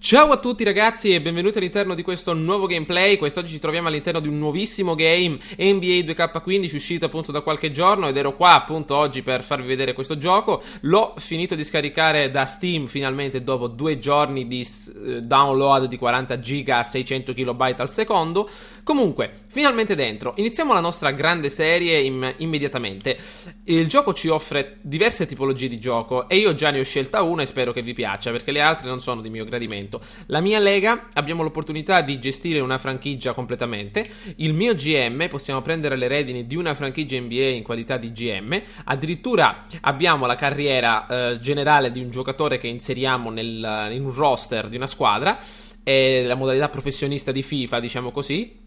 Ciao a tutti ragazzi e benvenuti all'interno di questo nuovo gameplay. Quest'oggi ci troviamo all'interno di un nuovissimo game NBA 2K15 uscito appunto da qualche giorno ed ero qua appunto oggi per farvi vedere questo gioco. L'ho finito di scaricare da Steam finalmente dopo 2 giorni di download di 40 giga a 600 KB al secondo. Comunque, finalmente dentro. Iniziamo la nostra grande serie immediatamente. Il gioco ci offre diverse tipologie di gioco e io già ne ho scelta una e spero che vi piaccia perché le altre non sono di mio gradimento. La mia lega abbiamo l'opportunità di gestire una franchigia completamente. Il mio GM, possiamo prendere le redini di una franchigia NBA in qualità di GM. Addirittura abbiamo la carriera generale di un giocatore che inseriamo in un roster di una squadra. È la modalità professionista di FIFA, diciamo così.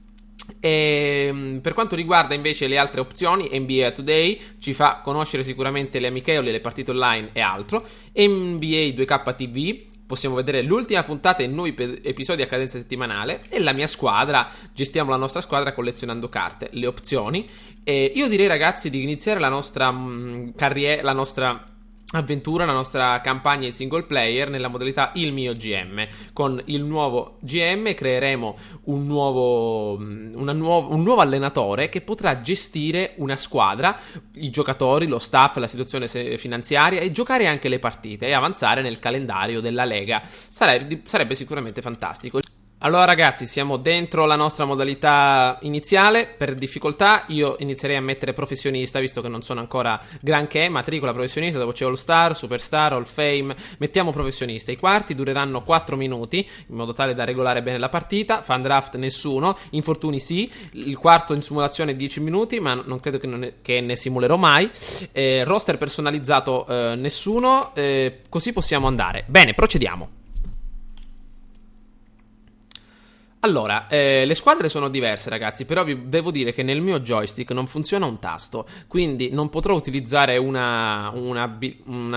E per quanto riguarda invece le altre opzioni, NBA Today ci fa conoscere sicuramente le amichevoli, le partite online e altro. NBA 2K TV, possiamo vedere l'ultima puntata e nuovi episodi a cadenza settimanale. E la mia squadra, gestiamo la nostra squadra collezionando carte, le opzioni. E io direi ragazzi di iniziare la nostra carriera, la nostra avventura, la nostra campagna in single player nella modalità il mio GM. Con il nuovo GM creeremo un nuovo allenatore che potrà gestire una squadra, i giocatori, lo staff, la situazione finanziaria e giocare anche le partite e avanzare nel calendario della Lega. Sarebbe sicuramente fantastico. Allora ragazzi, siamo dentro la nostra modalità iniziale. Per difficoltà io inizierei a mettere professionista, visto che non sono ancora granché. Matricola professionista, dopo c'è All Star, Superstar, All Fame. Mettiamo professionista. I quarti dureranno 4 minuti, in modo tale da regolare bene la partita. Fan draft nessuno, infortuni sì. Il quarto in simulazione 10 minuti, ma non credo che ne simulerò mai. Roster personalizzato nessuno, così possiamo andare. Bene, procediamo. Allora, le squadre sono diverse ragazzi, però vi devo dire che nel mio joystick non funziona un tasto, quindi non potrò utilizzare una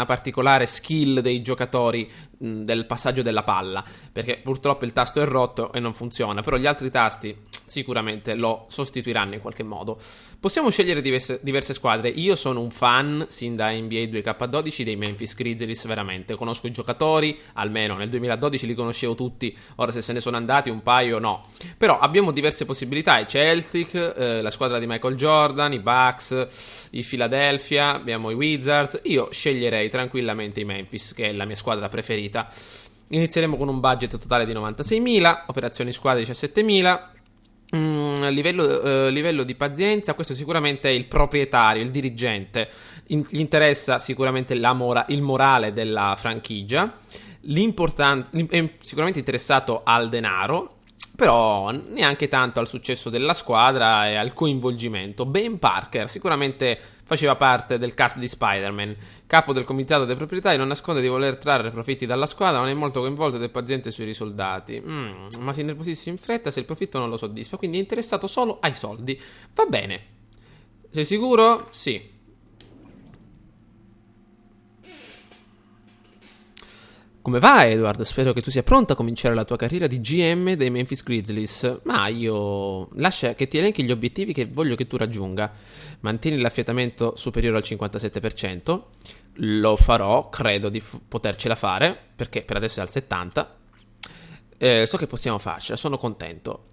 particolare skill dei giocatori del passaggio della palla, perché purtroppo il tasto è rotto e non funziona, però gli altri tasti sicuramente lo sostituiranno in qualche modo. Possiamo scegliere diverse squadre. Io sono un fan sin da NBA 2K12 dei Memphis Grizzlies, veramente conosco i giocatori, almeno nel 2012 li conoscevo tutti, ora se ne sono andati un paio no, però abbiamo diverse possibilità. I Celtic, la squadra di Michael Jordan, i Bucks, i Philadelphia, abbiamo i Wizards. Io sceglierei tranquillamente i Memphis, che è la mia squadra preferita. Inizieremo con un budget totale di 96.000, operazioni squadre 17.000. Livello di pazienza, questo sicuramente è il proprietario, il dirigente. Gli interessa sicuramente il morale della franchigia. È sicuramente interessato al denaro, però neanche tanto al successo della squadra e al coinvolgimento. Ben Parker sicuramente faceva parte del cast di Spider-Man, capo del comitato dei proprietari, non nasconde di voler trarre profitti dalla squadra, non è molto coinvolto ed è paziente sui risultati, ma si innervosisce in fretta se il profitto non lo soddisfa, quindi è interessato solo ai soldi. Va bene, sei sicuro? Sì. Come va Edward? Spero che tu sia pronta a cominciare la tua carriera di GM dei Memphis Grizzlies. Ma io... lascia che ti elenchi gli obiettivi che voglio che tu raggiunga. Mantieni l'affiatamento superiore al 57%. Lo farò, credo di potercela fare, perché per adesso è al 70%. So che possiamo farcela, sono contento.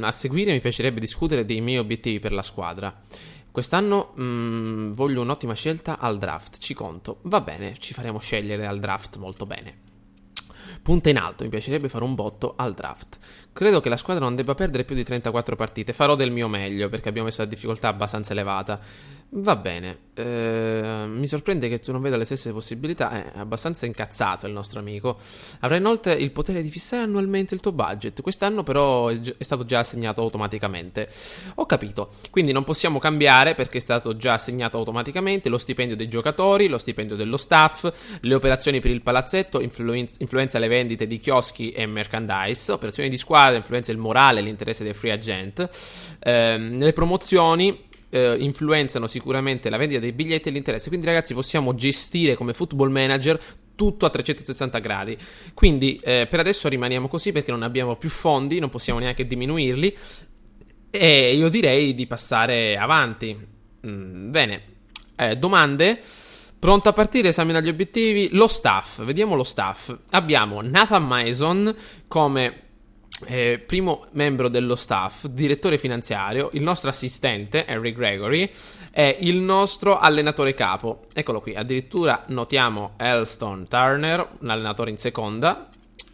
A seguire mi piacerebbe discutere dei miei obiettivi per la squadra. Quest'anno voglio un'ottima scelta al draft, ci conto. Va bene, ci faremo scegliere al draft molto bene. Punta in alto, mi piacerebbe fare un botto al draft. Credo che la squadra non debba perdere più di 34 partite. Farò del mio meglio, perché abbiamo messo la difficoltà abbastanza elevata. Va bene. Mi sorprende che tu non veda le stesse possibilità. È abbastanza incazzato il nostro amico. Avrà inoltre il potere di fissare annualmente il tuo budget. Quest'anno però è stato già assegnato automaticamente. Ho capito. Quindi non possiamo cambiare perché è stato già assegnato automaticamente. Lo stipendio dei giocatori, lo stipendio dello staff, le operazioni per il palazzetto, influenza le vendite di chioschi e merchandise, operazioni di squadra, influenza il morale e l'interesse dei free agent. Le promozioni influenzano sicuramente la vendita dei biglietti e l'interesse. Quindi ragazzi possiamo gestire come football manager tutto a 360 gradi. Quindi per adesso rimaniamo così perché non abbiamo più fondi, non possiamo neanche diminuirli e io direi di passare avanti. Bene, domande? Pronto a partire, esamina gli obiettivi. Lo staff, vediamo lo staff. Abbiamo Nathan Mason come primo membro dello staff, direttore finanziario, il nostro assistente Harry Gregory e il nostro allenatore capo. Eccolo qui, addirittura notiamo Elston Turner, un allenatore in seconda.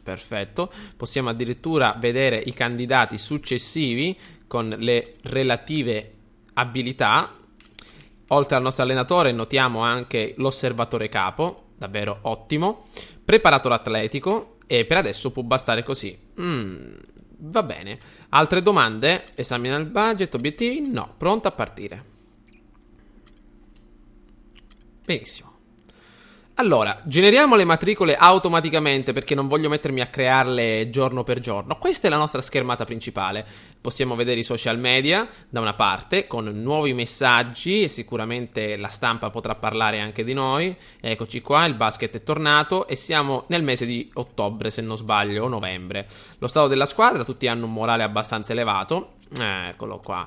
Perfetto, possiamo addirittura vedere i candidati successivi con le relative abilità. Oltre al nostro allenatore notiamo anche l'osservatore capo, davvero ottimo, preparatore atletico, e per adesso può bastare così. Va bene. Altre domande? Esamina il budget, obiettivi? No, pronto a partire. Benissimo. Allora, generiamo le matricole automaticamente perché non voglio mettermi a crearle giorno per giorno. Questa è la nostra schermata principale. Possiamo vedere i social media da una parte con nuovi messaggi e sicuramente la stampa potrà parlare anche di noi. Eccoci qua, il basket è tornato e siamo nel mese di ottobre, se non sbaglio, o novembre. Lo stato della squadra, tutti hanno un morale abbastanza elevato. Eccolo qua.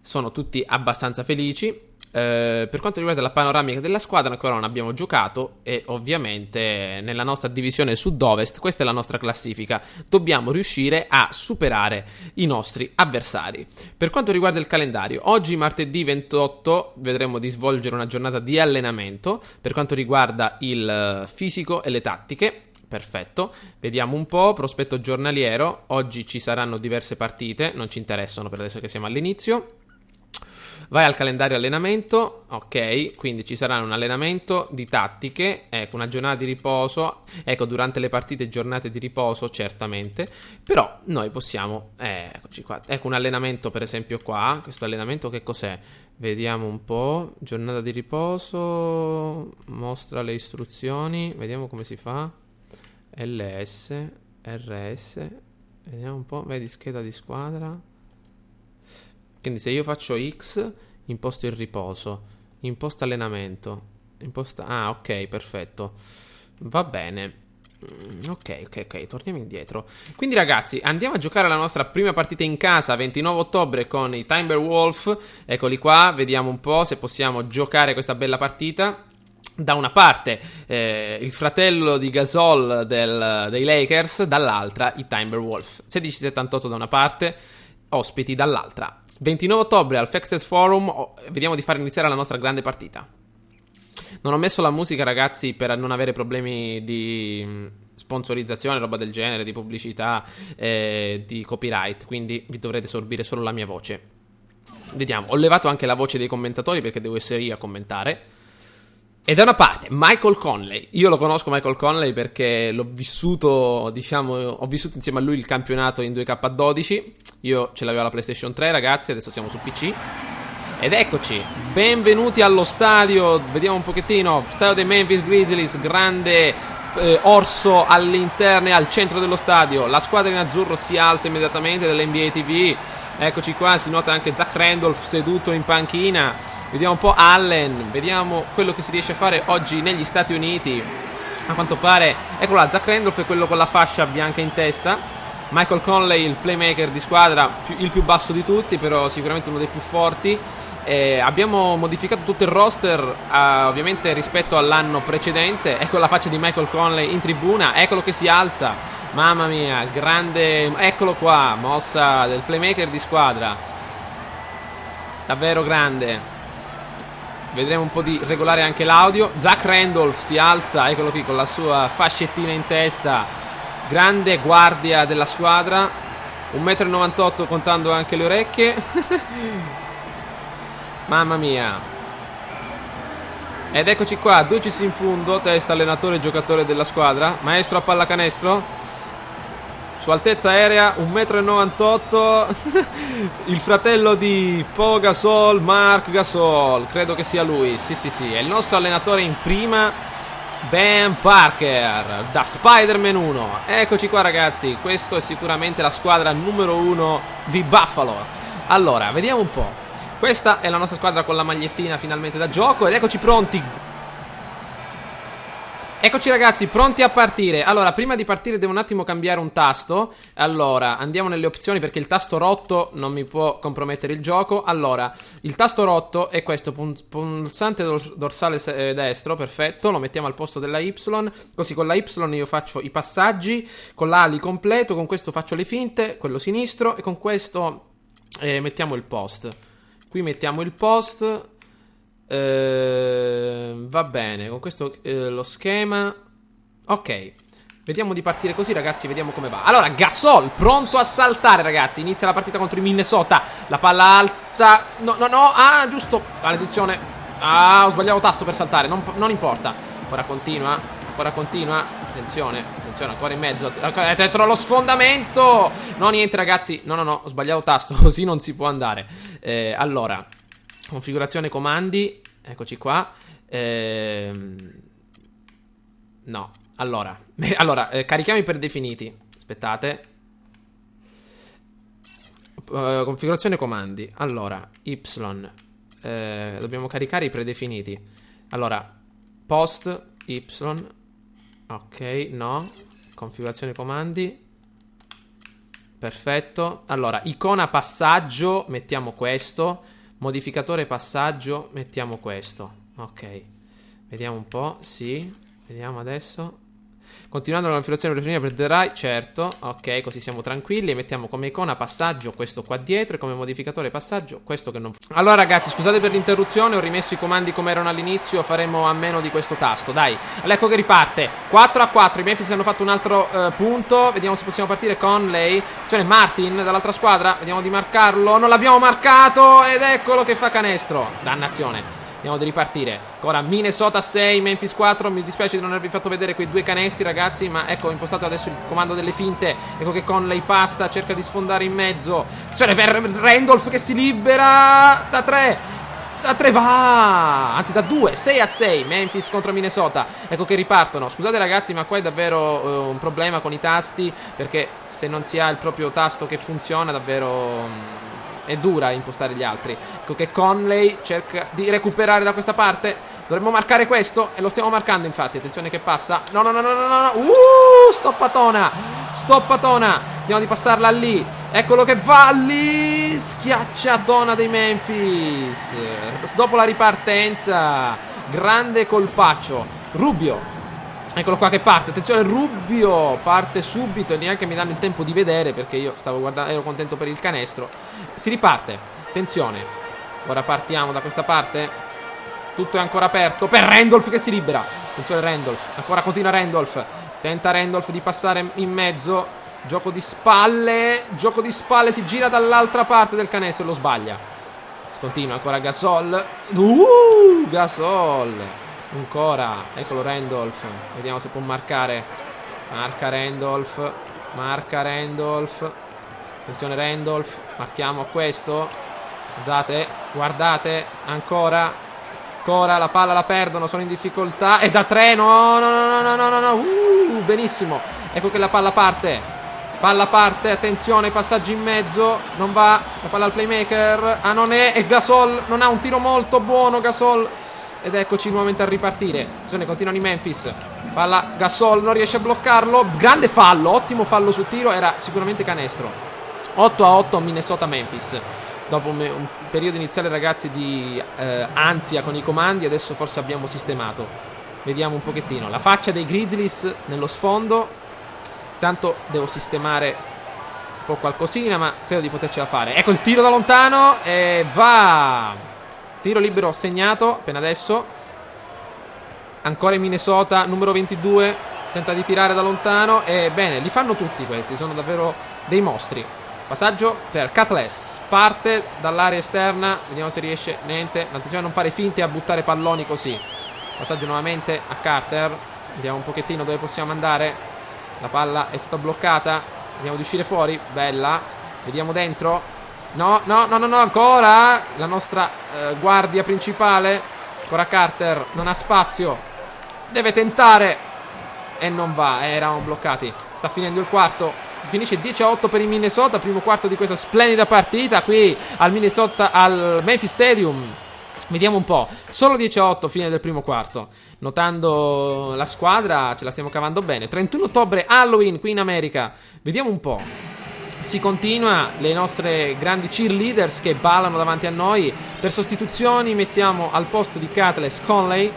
Sono tutti abbastanza felici. Per quanto riguarda la panoramica della squadra, ancora non abbiamo giocato e ovviamente nella nostra divisione sud-ovest, questa è la nostra classifica, dobbiamo riuscire a superare i nostri avversari. Per quanto riguarda il calendario, oggi martedì 28 vedremo di svolgere una giornata di allenamento per quanto riguarda il fisico e le tattiche. Perfetto, vediamo un po', prospetto giornaliero, oggi ci saranno diverse partite, non ci interessano per adesso che siamo all'inizio. Vai al calendario allenamento, ok, quindi ci sarà un allenamento di tattiche, ecco, una giornata di riposo, ecco, durante le partite giornate di riposo, certamente, però noi possiamo, eccoci qua, ecco un allenamento per esempio qua, questo allenamento che cos'è? Vediamo un po', giornata di riposo, mostra le istruzioni, vediamo come si fa, LS, RS, vediamo un po', vedi scheda di squadra. Quindi se io faccio X, imposto il riposo, imposta allenamento, imposta... ok, perfetto. Va bene. Ok, torniamo indietro. Quindi ragazzi, andiamo a giocare la nostra prima partita in casa, 29 ottobre, con i Timberwolves. Eccoli qua, vediamo un po' se possiamo giocare questa bella partita. Da una parte il fratello di Gasol dei Lakers, dall'altra i Timberwolves. 16-78 da una parte, ospiti dall'altra. 29 ottobre al Fextech Forum, vediamo di far iniziare la nostra grande partita. Non ho messo la musica, ragazzi, per non avere problemi di sponsorizzazione, roba del genere, di pubblicità, di copyright, quindi vi dovrete sorbire solo la mia voce. Vediamo, ho levato anche la voce dei commentatori perché devo essere io a commentare. E da una parte Michael Conley, io lo conosco Michael Conley perché l'ho vissuto, diciamo, ho vissuto insieme a lui il campionato in 2K12, io ce l'avevo alla PlayStation 3 ragazzi, adesso siamo su PC. Ed eccoci, benvenuti allo stadio, vediamo un pochettino, stadio dei Memphis Grizzlies, grande orso all'interno e al centro dello stadio, la squadra in azzurro si alza immediatamente dall'NBA TV, eccoci qua, si nota anche Zach Randolph seduto in panchina. Vediamo un po' Allen, vediamo quello che si riesce a fare oggi negli Stati Uniti. A quanto pare, eccolo là, Zach Randolph è quello con la fascia bianca in testa. Michael Conley, il playmaker di squadra, il più basso di tutti, però sicuramente uno dei più forti. Abbiamo modificato tutto il roster, ovviamente rispetto all'anno precedente. Ecco la faccia di Michael Conley in tribuna, eccolo che si alza. Mamma mia, grande, eccolo qua, mossa del playmaker di squadra. Davvero grande. Vedremo un po' di regolare anche l'audio. Zach Randolph si alza, eccolo qui con la sua fascettina in testa. Grande guardia della squadra. 1,98 m contando anche le orecchie. Mamma mia. Ed eccoci qua, Ducis in fundo, testa allenatore e giocatore della squadra. Maestro a pallacanestro. Su altezza aerea, 1,98 m. Il fratello di Pau Gasol, Marc Gasol. Credo che sia lui. Sì. È il nostro allenatore in prima, Ben Parker, da Spider-Man 1. Eccoci qua ragazzi. Questo è sicuramente la squadra numero 1 di Buffalo. Allora, vediamo un po'. Questa è la nostra squadra con la magliettina finalmente da gioco. Ed eccoci pronti. Eccoci ragazzi, pronti a partire. Allora, prima di partire devo un attimo cambiare un tasto. Allora, andiamo nelle opzioni perché il tasto rotto non mi può compromettere il gioco. Allora, il tasto rotto è questo, pulsante dorsale destro, perfetto. Lo mettiamo al posto della Y. Così con la Y io faccio i passaggi, con la A li completo, con questo faccio le finte, quello sinistro, e con questo mettiamo il post. Qui mettiamo il post. Va bene, con questo lo schema. Ok, vediamo di partire così ragazzi, vediamo come va. Allora, Gasol, pronto a saltare ragazzi. Inizia la partita contro i Minnesota. La palla alta. No, ah, giusto. Maledizione. Ah, ho sbagliato tasto per saltare, non importa. Ancora continua. Attenzione, ancora in mezzo. Dentro lo sfondamento. No, niente ragazzi. No, ho sbagliato tasto, così non si può andare. Allora, configurazione comandi. Eccoci qua. No. Allora, carichiamo i predefiniti. Aspettate. Configurazione comandi. Allora, Y. Dobbiamo caricare i predefiniti. Allora, post Y. Ok, no. Configurazione comandi. Perfetto. Allora, icona passaggio. Mettiamo questo. Modificatore passaggio, mettiamo questo. Ok, vediamo un po'. Sì, vediamo adesso. Continuando la configurazione predefinita per Drive, certo. Ok, così siamo tranquilli. E mettiamo come icona passaggio questo qua dietro e come modificatore passaggio questo che non... Allora ragazzi, scusate per l'interruzione, ho rimesso i comandi come erano all'inizio. Faremo a meno di questo tasto, dai. Allora, ecco che riparte 4-4, i Memphis hanno fatto un altro punto. Vediamo se possiamo partire. Conley, attenzione Martin dall'altra squadra. Vediamo di marcarlo, non l'abbiamo marcato. Ed eccolo che fa canestro. Dannazione. Vediamo di ripartire. Ancora Minnesota 6, Memphis 4. Mi dispiace di non avervi fatto vedere quei due canestri ragazzi, ma ecco, ho impostato adesso il comando delle finte. Ecco che Conley passa, cerca di sfondare in mezzo. Attenzione per Randolph che si libera. Da 3 va, anzi da 2, 6-6. Memphis contro Minnesota. Ecco che ripartono. Scusate ragazzi, ma qua è davvero un problema con i tasti, perché se non si ha il proprio tasto che funziona davvero... è dura impostare gli altri. Ecco che Conley cerca di recuperare da questa parte. Dovremmo marcare questo e lo stiamo marcando infatti. Attenzione che passa. No. Stoppatona. Andiamo di passarla lì. Eccolo che va lì. Schiacciatona dei Memphis. Dopo la ripartenza. Grande colpaccio. Rubio. Eccolo qua che parte, attenzione Rubio, parte subito e neanche mi danno il tempo di vedere perché io stavo guardando, ero contento per il canestro. Si riparte, attenzione. Ora partiamo da questa parte. Tutto è ancora aperto per Randolph che si libera. Attenzione Randolph, ancora continua Randolph. Tenta Randolph di passare in mezzo. Gioco di spalle, si gira dall'altra parte del canestro e lo sbaglia. Continua ancora Gasol. Gasol. Ancora, eccolo Randolph. Vediamo se può marcare. Marca Randolph. Attenzione Randolph. Marchiamo questo. Guardate. Ancora la palla la perdono. Sono in difficoltà. E da 3. No. Benissimo. Ecco che la palla parte. Attenzione, passaggi in mezzo. Non va. La palla al playmaker. Non è. E Gasol non ha un tiro molto buono. Gasol. Ed eccoci nuovamente a ripartire. Attenzione, continuano i Memphis. Palla Gasol, non riesce a bloccarlo. Grande fallo, ottimo fallo sul tiro. Era sicuramente canestro. 8-8 Minnesota-Memphis. Dopo un periodo iniziale ragazzi di ansia con i comandi, adesso forse abbiamo sistemato. Vediamo un pochettino. La faccia dei Grizzlies nello sfondo. Tanto devo sistemare un po' qualcosina, ma credo di potercela fare. Ecco il tiro da lontano e va. Tiro libero segnato appena adesso. Ancora in Minnesota, numero 22. Tenta di tirare da lontano. E bene, li fanno tutti questi. Sono davvero dei mostri. Passaggio per Cutlass. Parte dall'area esterna. Vediamo se riesce. Niente. Attenzione a non fare finte a buttare palloni così. Passaggio nuovamente a Carter. Vediamo un pochettino dove possiamo andare. La palla è tutta bloccata. Vediamo di uscire fuori. Bella. Vediamo dentro. No, ancora la nostra guardia principale. Ancora Carter, non ha spazio. Deve tentare e non va, eravamo bloccati. Sta finendo il quarto. Finisce 10-8 per il Minnesota. Primo quarto di questa splendida partita qui al Memphis Stadium. Vediamo un po', solo 10-8, fine del primo quarto. Notando la squadra, ce la stiamo cavando bene. 31 ottobre, Halloween, qui in America. Vediamo un po'. Si continua, le nostre grandi cheerleaders che ballano davanti a noi. Per sostituzioni mettiamo al posto di Cutlass Conley.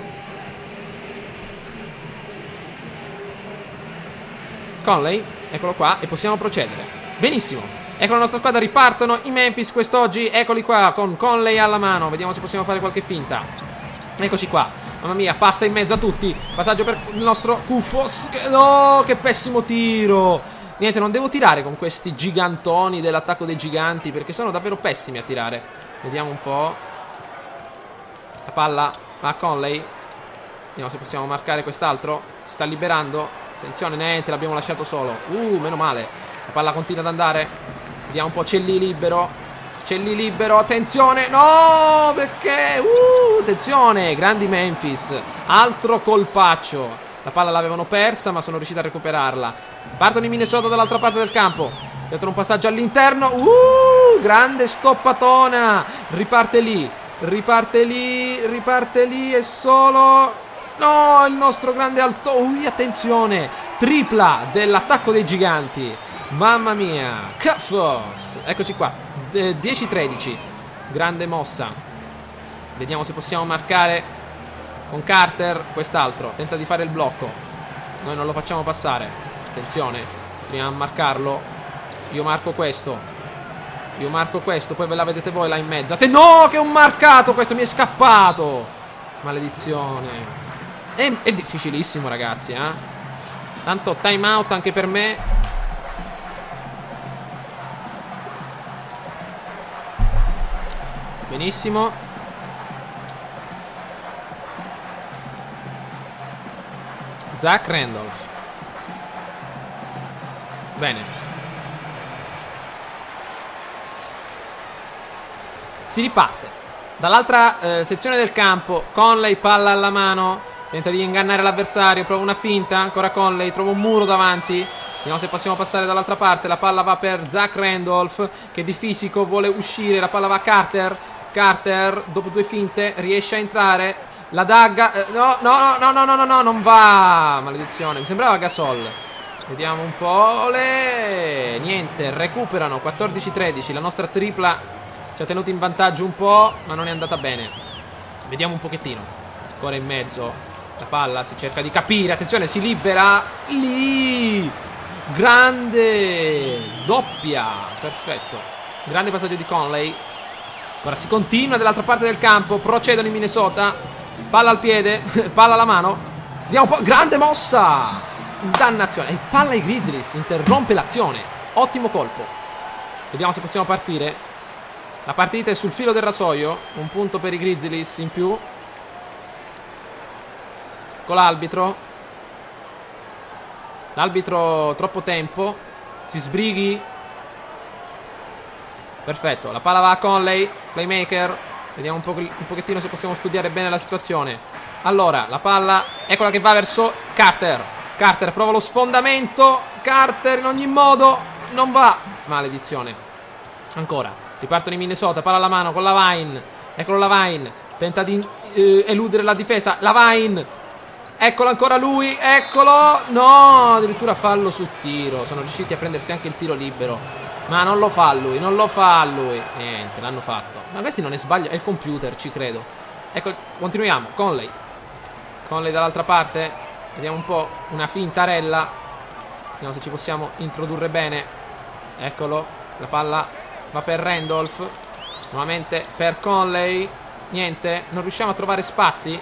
Conley, eccolo qua, e possiamo procedere. Benissimo. Ecco la nostra squadra, ripartono i Memphis quest'oggi. Eccoli qua, con Conley alla mano. Vediamo se possiamo fare qualche finta. Eccoci qua. Mamma mia, passa in mezzo a tutti. Passaggio per il nostro Kufos. No, che pessimo tiro. Niente, non devo tirare con questi gigantoni dell'attacco dei giganti, perché sono davvero pessimi a tirare. Vediamo un po'. La palla a Conley. Vediamo se possiamo marcare quest'altro. Si sta liberando. Attenzione, niente, l'abbiamo lasciato solo. Meno male. La palla continua ad andare. Vediamo un po', c'è lì libero. C'è lì libero, attenzione. No, perché? Attenzione, grandi Memphis. Altro colpaccio. La palla l'avevano persa, ma sono riusciti a recuperarla. Partono i Minnesota dall'altra parte del campo. Dietro un passaggio all'interno. Grande stoppatona. Riparte lì. Riparte lì e solo... No, il nostro grande alto. Attenzione. Tripla dell'attacco dei giganti. Mamma mia. Kufos. Eccoci qua. 10-13. Grande mossa. Vediamo se possiamo marcare con Carter. Quest'altro tenta di fare il blocco. Noi non lo facciamo passare. Attenzione. Continuiamo a marcarlo. Io marco questo. Poi ve la vedete voi là in mezzo. No, che ho marcato. Questo mi è scappato. Maledizione. È difficilissimo, ragazzi, Tanto time out anche per me. Benissimo. Zach Randolph. Bene. Si riparte. Dall'altra sezione del campo. Conley, palla alla mano. Tenta di ingannare l'avversario. Prova una finta. Ancora Conley. Trova un muro davanti. Vediamo se possiamo passare dall'altra parte. La palla va per Zach Randolph, che di fisico vuole uscire. La palla va a Carter. Carter, dopo due finte, riesce a entrare. La dagga. No, non va. Maledizione. Mi sembrava Gasol. Vediamo un po'. Niente, recuperano 14-13. La nostra tripla ci ha tenuto in vantaggio un po', ma non è andata bene. Vediamo un pochettino. Ancora in mezzo. La palla si cerca di capire. Attenzione, si libera. Lì. Grande. Doppia. Perfetto. Grande passaggio di Conley. Ora si continua dall'altra parte del campo. Procedono in Minnesota. Palla al piede. Palla alla mano. Vediamo un po'. Grande mossa. Dannazione. E palla ai Grizzlies. Interrompe l'azione. Ottimo colpo. Vediamo se possiamo partire. La partita è sul filo del rasoio. Un punto per i Grizzlies in più. Con l'arbitro. L'arbitro troppo tempo. Si sbrighi. Perfetto, la palla va a Conley, playmaker. Vediamo un pochettino se possiamo studiare bene la situazione. Allora, la palla, eccola che va verso Carter. Carter prova lo sfondamento. Carter in ogni modo. Non va. Maledizione. Ancora, ripartono i Minnesota, palla alla mano con Lavine. Eccolo Lavine. Tenta di eludere la difesa. Lavine. Eccolo ancora lui. Eccolo. No, addirittura fallo sul tiro. Sono riusciti a prendersi anche il tiro libero. Ma non lo fa lui, Niente, l'hanno fatto. Ma questi non ne sbaglio, è il computer, ci credo. Ecco, continuiamo. Conley dall'altra parte. Vediamo un po', una fintarella. Vediamo se ci possiamo introdurre bene. Eccolo, la palla va per Randolph. Nuovamente per Conley. Niente, non riusciamo a trovare spazi.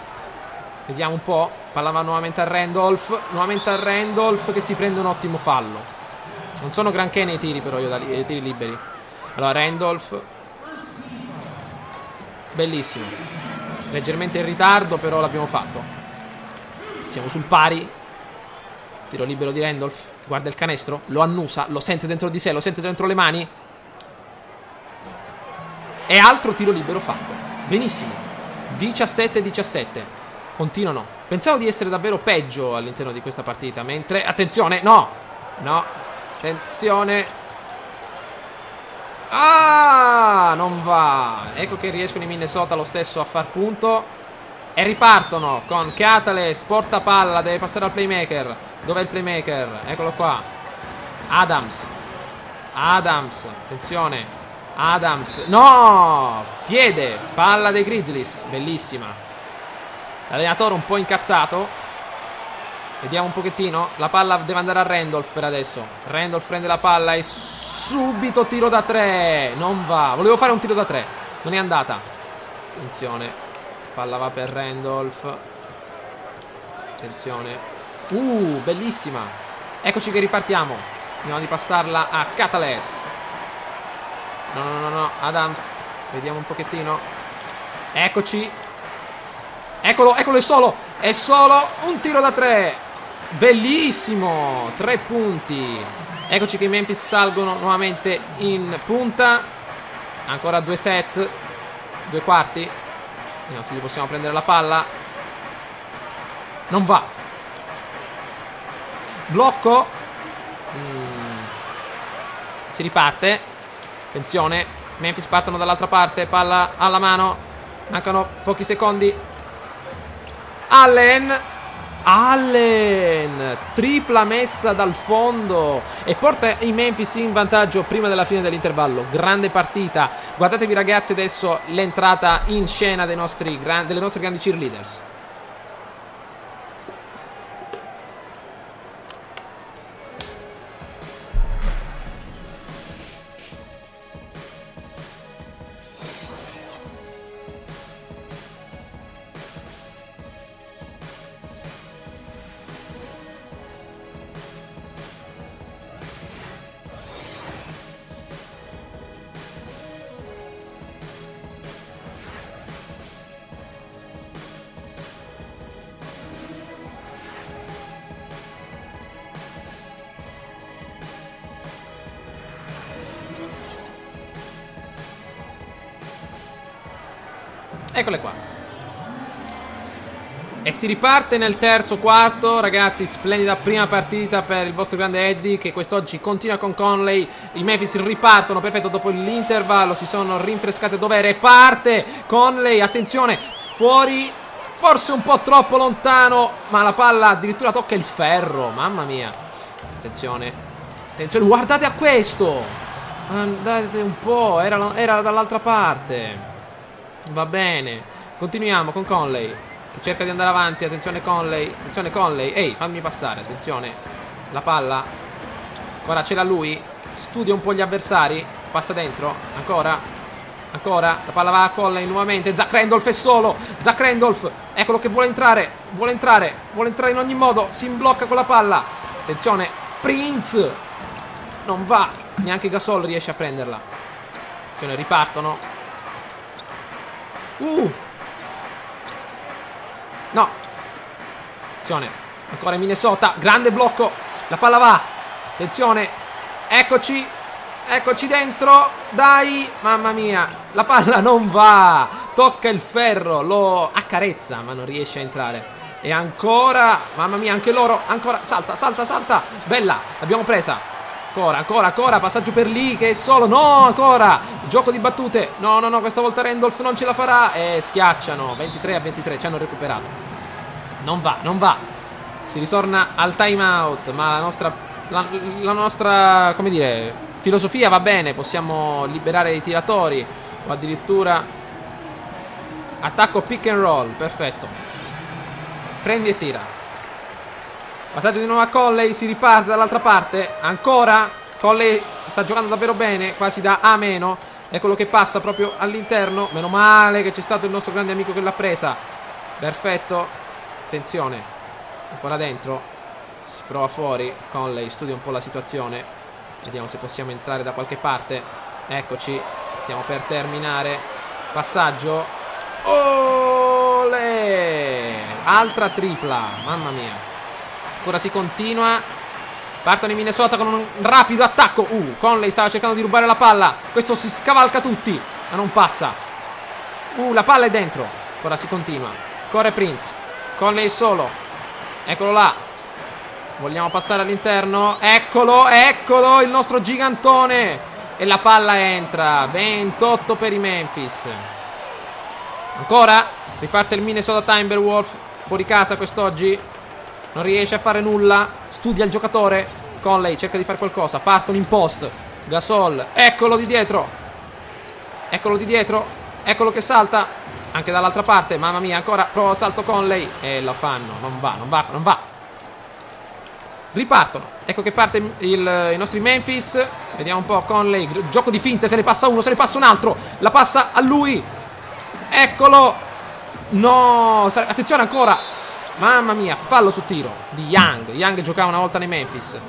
Vediamo un po'. Palla va nuovamente a Randolph che si prende un ottimo fallo. Non sono granché nei tiri però io i tiri liberi. Allora Randolph. Bellissimo. Leggermente in ritardo però l'abbiamo fatto. Siamo sul pari. Tiro libero di Randolph. Guarda il canestro. Lo annusa. Lo sente dentro di sé. Lo sente dentro le mani. E altro tiro libero fatto. Benissimo. 17-17. Continuano. Pensavo di essere davvero peggio all'interno di questa partita. Mentre... Attenzione. No. Attenzione. non va. Ecco che riescono i Minnesota lo stesso a far punto. E ripartono con Catales, porta palla, deve passare al playmaker. Dov'è il playmaker? Eccolo qua. Adams, attenzione. Adams, no! Piede, palla dei Grizzlies, bellissima. L'allenatore un po' incazzato. Vediamo un pochettino. La palla deve andare a Randolph per adesso. Randolph prende la palla e subito tiro da 3. Non va, volevo fare un tiro da 3, non è andata. Attenzione. Palla va per Randolph. Attenzione. Bellissima. Eccoci che ripartiamo. Andiamo di passarla a Catales. No. Adams. Vediamo un pochettino. Eccoci. Eccolo, è solo. È solo un tiro da 3. Bellissimo. 3 punti. Eccoci che i Memphis salgono nuovamente in punta. Ancora 2 set. 2 quarti. Vediamo se gli possiamo prendere la palla. Non va. Blocco. Si riparte. Attenzione. Memphis partono dall'altra parte. Palla alla mano. Mancano pochi secondi. Allen. Tripla messa dal fondo e porta i Memphis in vantaggio prima della fine dell'intervallo. Grande partita. Guardatevi ragazzi adesso l'entrata in scena delle nostre grandi cheerleaders. Eccole qua. E si riparte nel terzo quarto. Ragazzi, splendida prima partita per il vostro grande Eddie, che quest'oggi continua con Conley. I Memphis ripartono, perfetto, dopo l'intervallo si sono rinfrescate dovere. Parte Conley, attenzione, fuori, forse un po' troppo lontano, ma la palla addirittura tocca il ferro. Mamma mia. Attenzione, guardate a questo. Andate un po', era dall'altra parte. Va bene, continuiamo con Conley che cerca di andare avanti. Attenzione Conley. Ehi, fammi passare, attenzione. La palla ancora ce l'ha lui. Studia un po' gli avversari. Passa dentro, ancora. La palla va a Conley nuovamente. Zach Randolph è solo. Zach Randolph, eccolo che vuole entrare in ogni modo. Si imblocca con la palla. Attenzione, Prince. Non va, neanche Gasol riesce a prenderla. Attenzione, ripartono. No. Attenzione. Ancora Minnesota. Grande blocco. La palla va. Attenzione. Eccoci dentro. Dai. Mamma mia. La palla non va. Tocca il ferro. Lo accarezza ma non riesce a entrare. E ancora. Mamma mia, anche loro. Ancora. Salta. Bella. L'abbiamo presa. Ancora, passaggio per lì che è solo, no, ancora, gioco di battute, no, questa volta Randolph non ce la farà e schiacciano, 23-23, ci hanno recuperato, non va, si ritorna al time out, ma la nostra, come dire, filosofia va bene, possiamo liberare i tiratori, o addirittura attacco pick and roll, perfetto, prendi e tira. Passaggio di nuovo a Conley, si riparte dall'altra parte. Ancora Conley sta giocando davvero bene, quasi da A-. Eccolo che passa proprio all'interno. Meno male che c'è stato il nostro grande amico che l'ha presa. Perfetto. Attenzione. Ancora dentro. Si prova fuori. Conley studia un po' la situazione. Vediamo se possiamo entrare da qualche parte. Eccoci. Stiamo per terminare. Passaggio. Olè! Altra tripla. Mamma mia. Ancora si continua. Partono in Minnesota con un rapido attacco. Conley stava cercando di rubare la palla. Questo si scavalca tutti, ma non passa. La palla è dentro. Ancora si continua. Corre Prince. Conley solo. Eccolo là. Vogliamo passare all'interno. Eccolo il nostro gigantone. e la palla entra. 28 per i Memphis. Ancora riparte il Minnesota Timberwolves, fuori casa quest'oggi, non riesce a fare nulla, studia il giocatore. Conley cerca di fare qualcosa, partono in post. Gasol, eccolo di dietro, eccolo che salta anche dall'altra parte. Mamma mia, ancora prova salto Conley e lo fanno. Non va. Ripartono, ecco che parte i nostri Memphis. Vediamo un po'. Conley, gioco di finte, se ne passa uno, se ne passa un altro, la passa a lui, eccolo. No, attenzione ancora. Mamma mia, fallo su tiro di Young giocava una volta nei Memphis.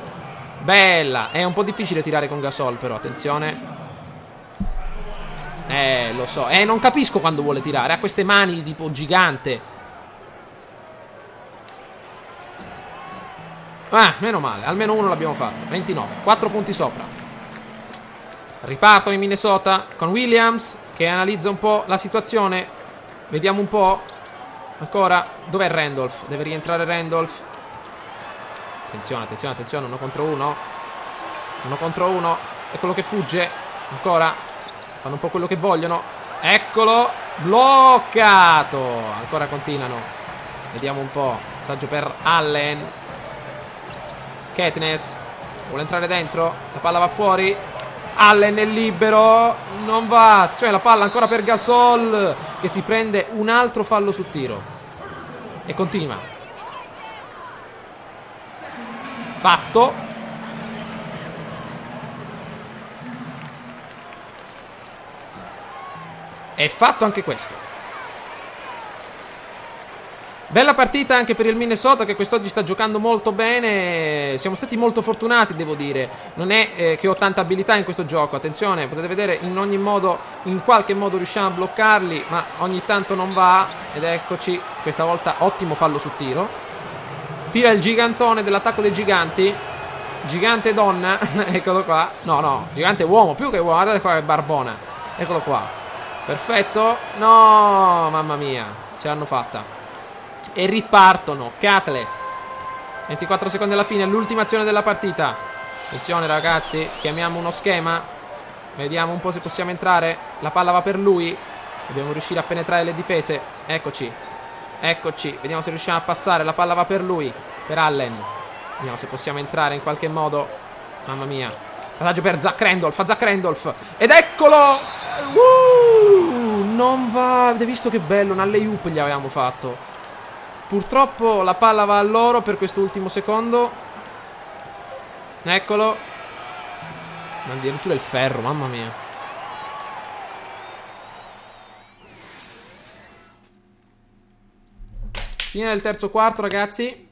Bella, è un po' difficile tirare con Gasol però, attenzione. Lo so, non capisco quando vuole tirare, ha queste mani tipo gigante. Meno male, almeno uno l'abbiamo fatto. 29, 4 punti sopra. Ripartono in Minnesota con Williams che analizza un po' la situazione. Vediamo un po'. Ancora, dov'è Randolph? Deve rientrare Randolph. Attenzione, uno contro uno. Eccolo che fugge. Ancora. Fanno un po' quello che vogliono. Eccolo. Bloccato. Ancora continuano. Vediamo un po'. Passaggio per Allen. Ketnes vuole entrare dentro. La palla va fuori. Allen è libero. Non va. Cioè la palla ancora per Gasol, che si prende un altro fallo su tiro. E continua. Fatto. È fatto anche questo. Bella partita anche per il Minnesota, che quest'oggi sta giocando molto bene. Siamo stati molto fortunati, devo dire. Non è che ho tanta abilità in questo gioco. Attenzione, potete vedere, in qualche modo riusciamo a bloccarli, ma ogni tanto non va. Ed eccoci, questa volta ottimo fallo su tiro. Tira il gigantone dell'attacco dei giganti. Gigante donna, eccolo qua. No, gigante uomo, più che uomo. Guardate qua che barbona. Eccolo qua. Perfetto. No, mamma mia, ce l'hanno fatta. E ripartono. Cutlass. 24 secondi alla fine, l'ultima azione della partita. Attenzione ragazzi, chiamiamo uno schema. Vediamo un po' se possiamo entrare. La palla va per lui. Dobbiamo riuscire a penetrare le difese. Eccoci. Vediamo se riusciamo a passare. La palla va per lui, per Allen. Vediamo se possiamo entrare in qualche modo. Mamma mia. Passaggio per Zach Randolph. Ed eccolo. Non va. Avete visto che bello? Un alley-oop gli avevamo fatto. Purtroppo la palla va a loro per questo ultimo secondo. Eccolo. Ma addirittura il ferro, mamma mia. Fine del terzo quarto, ragazzi.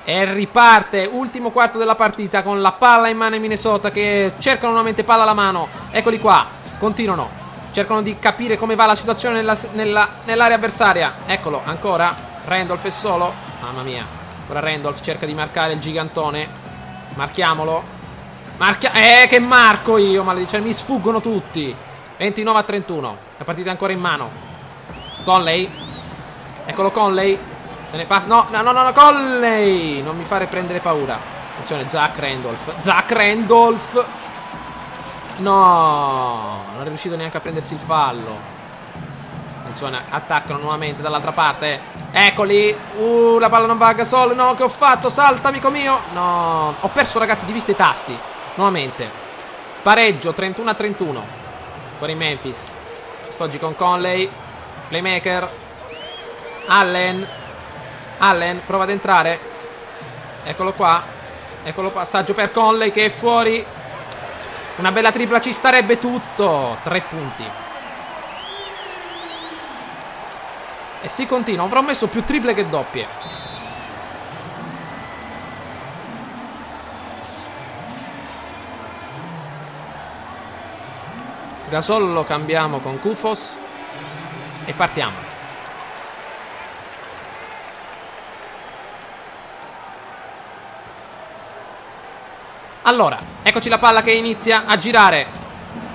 E riparte, ultimo quarto della partita, con la palla in mano in Minnesota, che cercano nuovamente palla alla mano. Eccoli qua, continuano, cercano di capire come va la situazione nell'area avversaria. Eccolo, ancora, Randolph è solo. Mamma mia, ora Randolph cerca di marcare il gigantone. Marchiamolo. Che marco io, maledizione, mi sfuggono tutti. 29-31, la partita è ancora in mano. Conley, eccolo Conley. Se ne passa. No, Conley. Non mi fare prendere paura. Attenzione, Zach Randolph. No, non è riuscito neanche a prendersi il fallo. Attenzione, attaccano nuovamente dall'altra parte. Eccoli. La palla non va a Gasol. No, che ho fatto? Salta, amico mio. No, ho perso, ragazzi, di vista i tasti. Nuovamente. Pareggio, 31-31. Fuori Memphis. Quest'oggi con Conley. Playmaker. Allen prova ad entrare. Eccolo qua. Passaggio per Conley che è fuori. Una bella tripla, ci starebbe tutto. 3 punti. E si continua. Avrò messo più triple che doppie. Gasol lo cambiamo con Kufos. E partiamo. Allora, eccoci la palla che inizia a girare.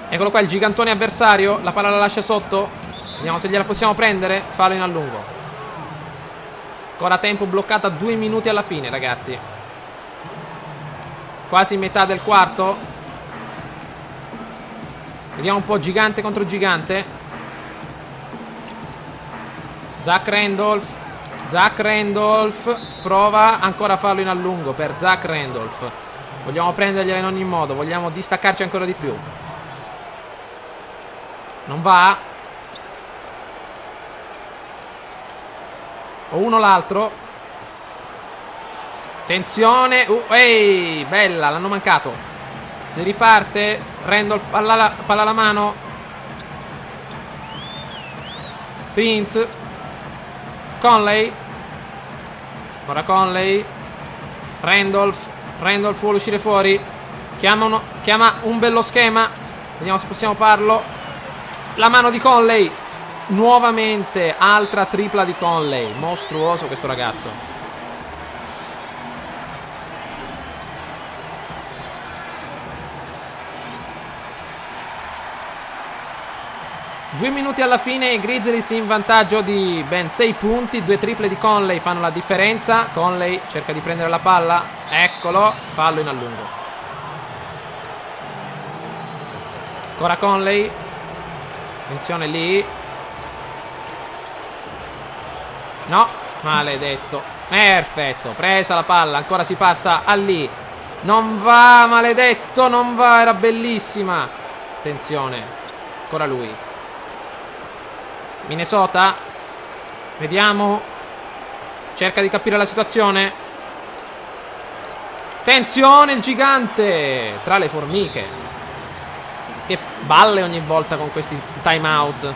Eccolo qua il gigantone avversario. La palla la lascia sotto. Vediamo se gliela possiamo prendere. Fallo in allungo. Ancora tempo, bloccata 2 minuti alla fine, ragazzi. Quasi metà del quarto. Vediamo un po' gigante contro gigante. Zach Randolph prova ancora a farlo in allungo per Zach Randolph. Vogliamo prendergliela in ogni modo. Vogliamo distaccarci ancora di più. Non va. O uno o l'altro. Attenzione. Ehi, bella, l'hanno mancato. Si riparte. Randolph palla alla mano. Prince. Conley. Ancora Conley. Randolph vuole uscire fuori. Chiama un bello schema. Vediamo se possiamo farlo. La mano di Conley. Nuovamente altra tripla di Conley. Mostruoso questo ragazzo. Due minuti alla fine, i Grizzlies in vantaggio di ben 6 punti. 2 triple di Conley fanno la differenza. Conley cerca di prendere la palla. Eccolo, fallo in allungo. Ancora Conley. Attenzione lì. No, maledetto. Perfetto, presa la palla. Ancora si passa a lì. Non va, maledetto, non va. Era bellissima. Attenzione. Ancora lui. Minnesota. Vediamo. Cerca di capire la situazione. Attenzione il gigante. Tra le formiche. Che balle ogni volta con questi time out.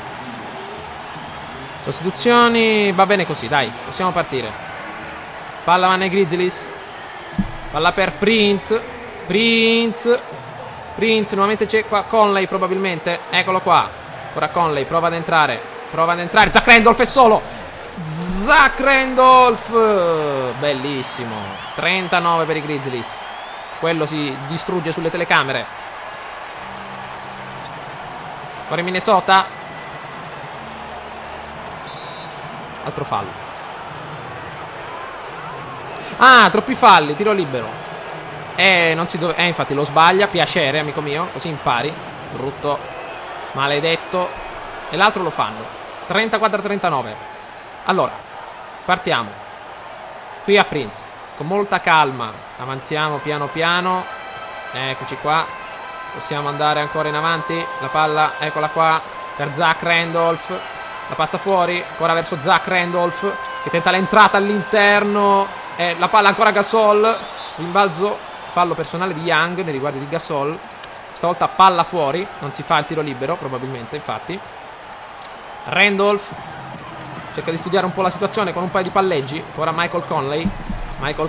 Sostituzioni. Va bene così, dai. Possiamo partire. Palla va nei Grizzlies. Palla per Prince. Nuovamente c'è qua Conley probabilmente. Eccolo qua. Ancora Conley. Prova ad entrare. Zach Randolph è solo. Zach Randolph. Bellissimo. 39 per i Grizzlies. Quello si distrugge sulle telecamere. Ancora in Minnesota. Altro fallo. Ah, troppi falli. Tiro libero. Non si dove. Infatti lo sbaglia. Piacere, amico mio. Così impari. Brutto. Maledetto. E l'altro lo fanno. 34-39. Allora, partiamo. Qui a Prince. Con molta calma. Avanziamo piano piano. Eccoci qua. Possiamo andare ancora in avanti. La palla, eccola qua. Per Zach Randolph. La passa fuori. Ancora verso Zach Randolph. Che tenta l'entrata all'interno. La palla ancora Gasol. Rimbalzo. Fallo personale di Young nei riguardi di Gasol. Stavolta palla fuori. Non si fa il tiro libero, probabilmente, infatti. Randolph cerca di studiare un po' la situazione con un paio di palleggi. Ancora Michael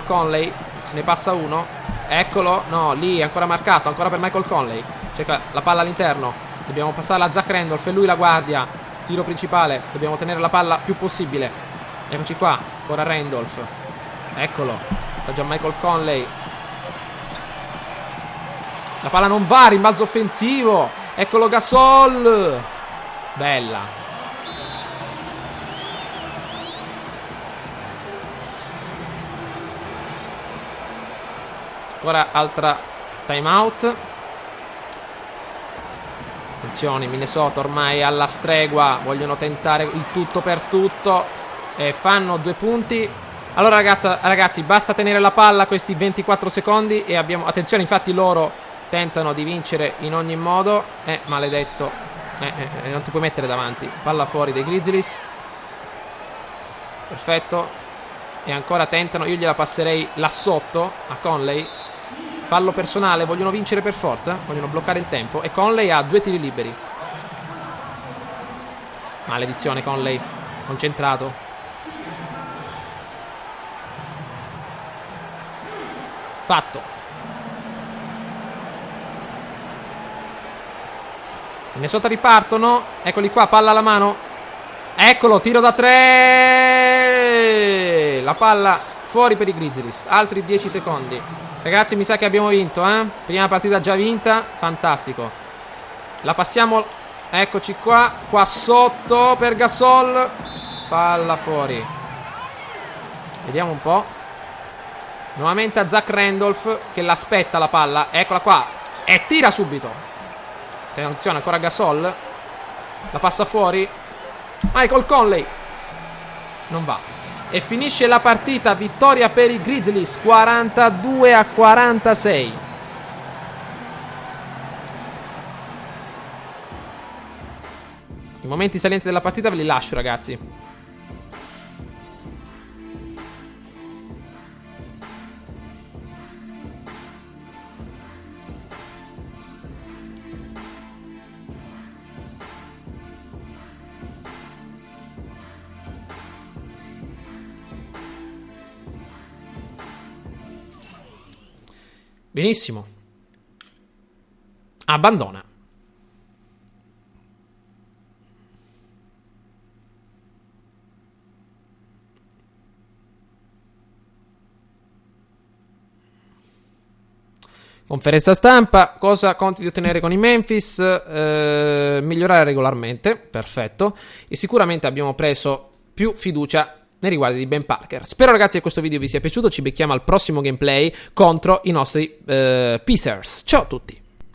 Conley. Se ne passa uno. Eccolo. No, lì ancora marcato. Ancora per Michael Conley. Cerca la palla all'interno. Dobbiamo passarla a Zach Randolph. E lui la guardia. Tiro principale. Dobbiamo tenere la palla più possibile. Eccoci qua. Ancora Randolph. Eccolo. Sta già Michael Conley. La palla non va. Rimbalzo offensivo. Eccolo Gasol. Bella. Ancora altra timeout. Attenzione, Minnesota ormai alla stregua. Vogliono tentare il tutto per tutto. E fanno 2 punti. Allora ragazzi, basta tenere la palla questi 24 secondi. E abbiamo. Attenzione, infatti loro tentano di vincere in ogni modo. Maledetto. Non ti puoi mettere davanti. Palla fuori dei Grizzlies. Perfetto. E ancora tentano. Io gliela passerei là sotto a Conley. Fallo personale, vogliono vincere per forza. Vogliono bloccare il tempo. E Conley ha 2 tiri liberi. Maledizione Conley. Concentrato. Fatto. Minnesota ripartono. Eccoli qua, palla alla mano. Eccolo, tiro da 3. La palla fuori per i Grizzlies. Altri 10 secondi. Ragazzi, mi sa che abbiamo vinto, eh? Prima partita già vinta, fantastico. La passiamo, eccoci qua. Qua sotto per Gasol. Falla fuori. Vediamo un po'. Nuovamente a Zach Randolph, che l'aspetta la palla. Eccola qua. E tira subito. Attenzione, ancora Gasol. La passa fuori. Michael Conley. Non va. E finisce la partita. Vittoria per i Grizzlies, 42-46. I momenti salienti della partita ve li lascio, ragazzi. Benissimo. Abbandona. Conferenza stampa. Cosa conti di ottenere con i Memphis? Migliorare regolarmente. Perfetto. E sicuramente abbiamo preso più fiducia nei riguardi di Ben Parker. Spero, ragazzi, che questo video vi sia piaciuto. Ci becchiamo al prossimo gameplay contro i nostri Pacers. Ciao a tutti.